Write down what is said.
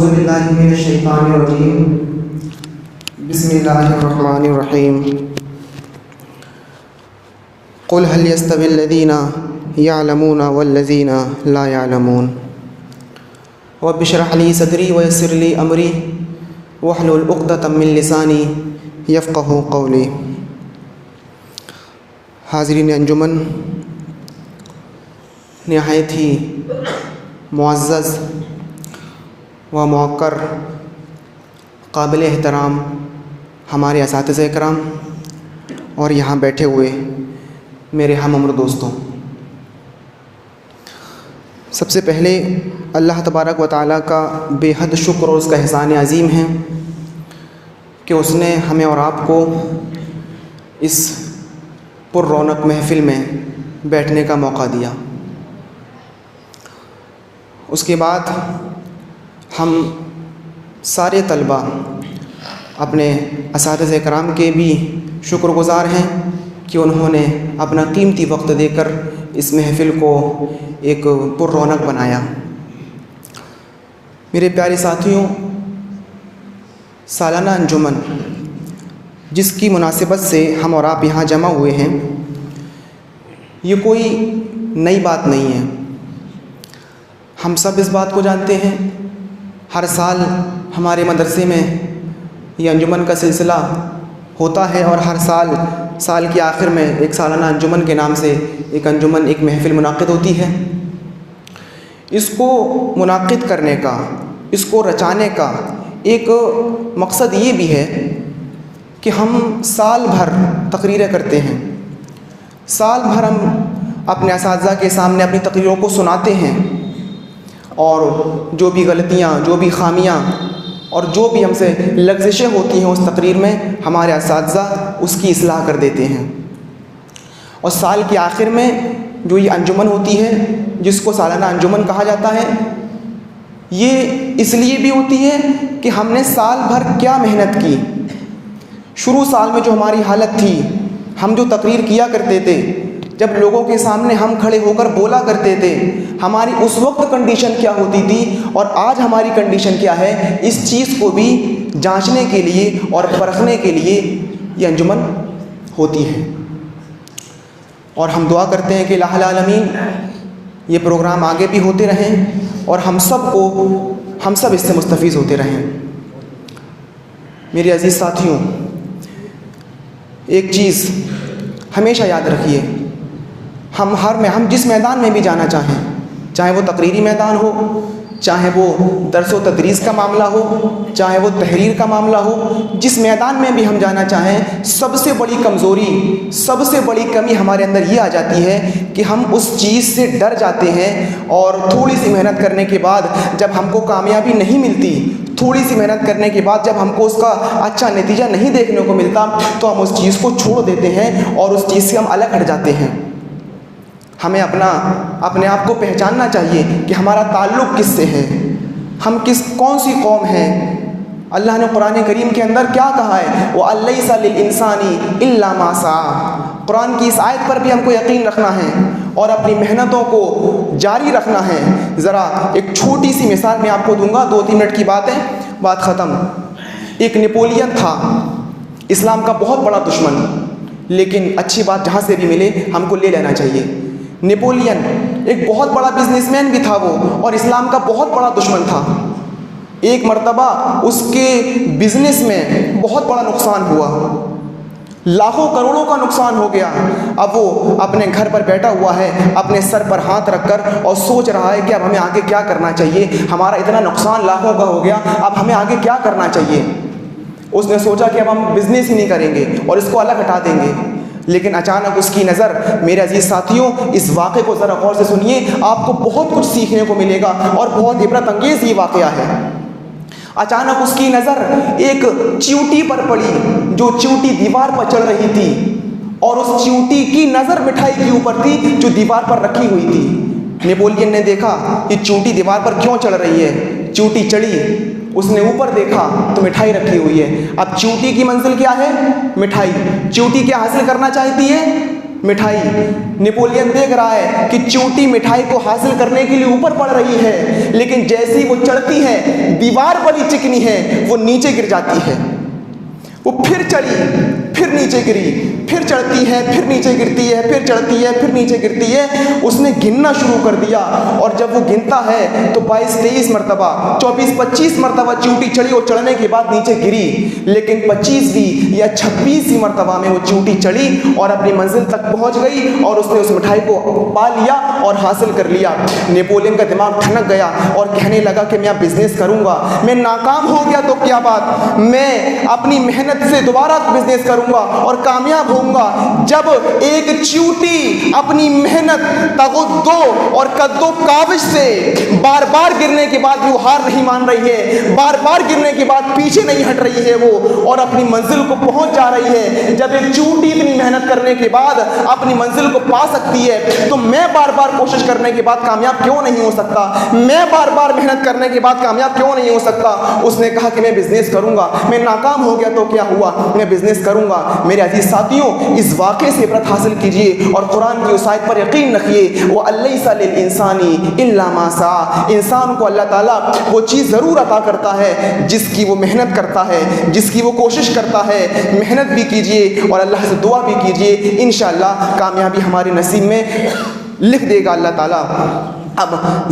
बिस्मिल्लाहिर्रहमानिर्रहीम। क़ुल हल यस्तविल्लज़ीना यअलमूना वल्लज़ीना ला यअलमून रब्बि इश्रह ली सदरी वयस्सिर ली अमरी वहलुल उक़दतम मिन लिसानी यफ़क़हू क़ौली। हाज़रीन अंजुमन, निहायत ही मुअज़्ज़ज़ व मुअक्कर काबिल एहतराम हमारे असातिज़ा इकराम और यहाँ बैठे हुए मेरे हम उम्र दोस्तों, सबसे पहले अल्लाह तबारक व तआला का बेहद शुक्र और उसका एहसान अज़ीम है कि उसने हमें और आपको इस पुररौनक महफ़िल में बैठने का मौका दिया। उसके बाद हम सारे तलबा अपने असातिज़ा इकराम के भी शुक्रगुज़ार हैं कि उन्होंने अपना कीमती वक्त देकर इस महफ़िल को एक पुररौनक बनाया। मेरे प्यारे साथियों, सालाना अंजुमन जिसकी मुनासिबत से हम और आप यहाँ जमा हुए हैं, ये कोई नई बात नहीं है। हम सब इस बात को जानते हैं, हर साल हमारे मदरसे में ये अंजुमन का सिलसिला होता है और हर साल के आखिर में एक सालाना अंजुमन के नाम से एक अंजुमन, एक महफ़िल मुनाक़िद होती है। इसको मुनाक़िद करने का, इसको रचाने का एक मकसद ये भी है कि हम साल भर तकरीरें करते हैं, साल भर हम अपने असातिज़ा के सामने अपनी तकरीरों को सुनाते हैं और जो भी गलतियाँ, जो भी ख़ामियाँ और जो भी हमसे लग़ज़िशें होती हैं उस तकरीर में हमारे असातिज़ा उसकी इस्लाह कर देते हैं। और साल के आखिर में जो ये अंजुमन होती है, जिसको सालाना अंजुमन कहा जाता है, ये इसलिए भी होती है कि हमने साल भर क्या मेहनत की। शुरू साल में जो हमारी हालत थी, हम जो तकरीर किया करते थे, जब लोगों के सामने हम खड़े होकर बोला करते थे, हमारी उस वक्त कंडीशन क्या होती थी और आज हमारी कंडीशन क्या है, इस चीज़ को भी जांचने के लिए और परखने के लिए ये अंजुमन होती है। और हम दुआ करते हैं कि इलाहुल आलमीन ये प्रोग्राम आगे भी होते रहें और हम सब इससे मुस्तफ़ीज़ होते रहें। मेरे अज़ीज़ साथियों, एक चीज़ हमेशा याद रखिए, हम जिस मैदान में भी जाना चाहें, चाहे वो तकरीरी मैदान हो, चाहे वो दर्स व तदरीस का मामला हो, चाहे वो तहरीर का मामला हो, जिस मैदान में भी हम जाना चाहें, सबसे बड़ी कमज़ोरी, सबसे बड़ी कमी हमारे अंदर ये आ जाती है कि हम उस चीज़ से डर जाते हैं और थोड़ी सी मेहनत करने के बाद जब हमको कामयाबी नहीं मिलती, थोड़ी सी मेहनत करने के बाद जब हमको उसका अच्छा नतीजा नहीं देखने को मिलता, तो हम उस चीज़ को छोड़ देते हैं और उस चीज़ से हम अलग हट जाते हैं। हमें अपने आप को पहचानना चाहिए कि हमारा ताल्लुक़ किससे है, हम कौन सी कौम है। अल्लाह ने कुरान करीम के अंदर क्या कहा है, वो लैसा लिल इंसानी इल्ला मा सआ। कुरान की इस आयत पर भी हमको यकीन रखना है और अपनी मेहनतों को जारी रखना है। ज़रा एक छोटी सी मिसाल मैं आपको दूंगा, 2-3 मिनट की बात है, बात ख़त्म। एक नेपोलियन था, इस्लाम का बहुत बड़ा दुश्मन, लेकिन अच्छी बात जहाँ से भी मिले हमको ले लेना चाहिए। नेपोलियन एक बहुत बड़ा बिजनेसमैन भी था वो, और इस्लाम का बहुत बड़ा दुश्मन था। एक मर्तबा उसके बिजनेस में बहुत बड़ा नुकसान हुआ, लाखों करोड़ों का नुकसान हो गया। अब वो अपने घर पर बैठा हुआ है, अपने सर पर हाथ रखकर, और सोच रहा है कि अब हमें आगे क्या करना चाहिए। हमारा इतना नुकसान लाखों का हो गया, अब हमें आगे क्या करना चाहिए। उसने सोचा कि अब हम बिजनेस ही नहीं करेंगे और इसको अलग हटा देंगे। लेकिन अचानक उसकी नज़र, मेरे अजीज़ साथियों, इस वाक़े को ज़रा गौर से सुनिए, आपको बहुत कुछ सीखने को मिलेगा और बहुत इबरत अंगेज़ ये वाक़या है। अचानक उसकी नज़र एक चींटी पर पड़ी, जो चींटी दीवार पर चढ़ रही थी, और उस चींटी की नज़र मिठाई के ऊपर थी जो दीवार पर रखी हुई थी। नेपोलियन ने देखा कि चींटी दीवार पर क्यों चढ़ रही है। चींटी चढ़ी, उसने ऊपर देखा तो मिठाई रखी हुई है। अब चींटी की मंजिल क्या है? मिठाई। चींटी क्या हासिल करना चाहती है? मिठाई। नेपोलियन देख रहा है कि चींटी मिठाई को हासिल करने के लिए ऊपर बढ़ रही है, लेकिन जैसे ही वो चढ़ती है, दीवार बड़ी चिकनी है, वो नीचे गिर जाती है। वो फिर चढ़ी, फिर नीचे गिरी, फिर चढ़ती है, फिर नीचे गिरती है, फिर चढ़ती है, फिर नीचे गिरती है। उसने गिनना शुरू कर दिया, और जब वो गिनता है तो 22-23 मरतबा, 24-25 मरतबा चींटी चढ़ी, और चढ़ने के बाद नीचे गिरी। लेकिन 25वीं या 26वीं मरतबा में वो चींटी चढ़ी और अपनी मंजिल तक पहुंच गई, और उसने उस मिठाई को पा लिया और हासिल कर लिया। नेपोलियन का दिमाग ठनक गया और कहने लगा कि मैं बिजनेस करूंगा। मैं नाकाम हो गया तो क्या बात, मैं अपनी मेहनत से दोबारा बिजनेस करूंगा और कामयाब होऊंगा। जब एक चींटी अपनी मेहनत, तगद्दो और कद्दो काविश से बार बार गिरने के बाद भी वो हार नहीं मान रही है, बार बार गिरने के बाद पीछे नहीं हट रही है वो, और अपनी मंजिल को पहुंच जा रही है। जब एक चींटी इतनी मेहनत करने के बाद अपनी मंजिल को पा सकती है, तो मैं बार बार कोशिश करने के बाद कामयाब क्यों नहीं हो सकता? मैं बार बार मेहनत करने के बाद कामयाब क्यों नहीं हो सकता? उसने कहा कि मैं बिजनेस करूंगा। मैं नाकाम हो गया तो क्या हुआ, मैं बिजनेस करूंगा। मेरे अजीज साथियों, इस वाक़े से इबरत हासिल कीजिए और कुरान की उस आयत पर यकीन रखिए, वो लैसा लिल इंसानी इल्ला मा सा। इंसान को अल्लाह ताला वो चीज़ ज़रूर अता करता है जिसकी वो मेहनत करता है, जिसकी वो कोशिश करता है। मेहनत भी कीजिए और अल्लाह से दुआ भी कीजिए, इंशाअल्लाह कामयाबी हमारे नसीब में लिख देगा अल्लाह ताला। अब